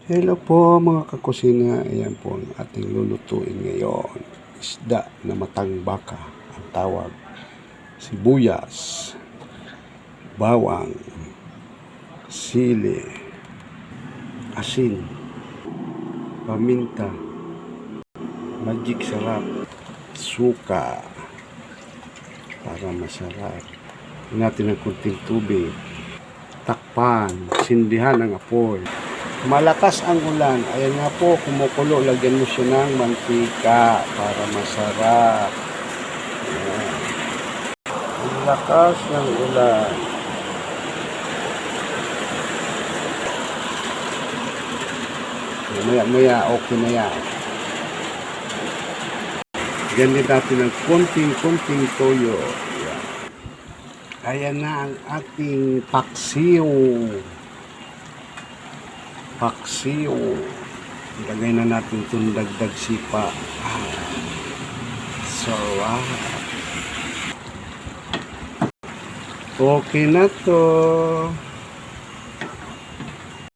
Hello po mga kakusina, ayan po ang ating lulutuin ngayon. Isda na matang baka ang tawag. Sibuyas, bawang, sili, asin, paminta, magic sarap, suka para masarap. Lagyan natin ng kunting tubig. Takpan, sindihan ang apoy. Malakas ang ulan. Ayan nga po, kumukulo. Lagyan mo siya ng mantika para masarap. Ayan. Ang lakas ng ulan. Maya-maya, okay na yan. Lagyan din natin ng konting toyo. Ayan. Ayan na ang ating paksiw. Lagay na natin itong dagdag sipa. Sarap. Okay na to.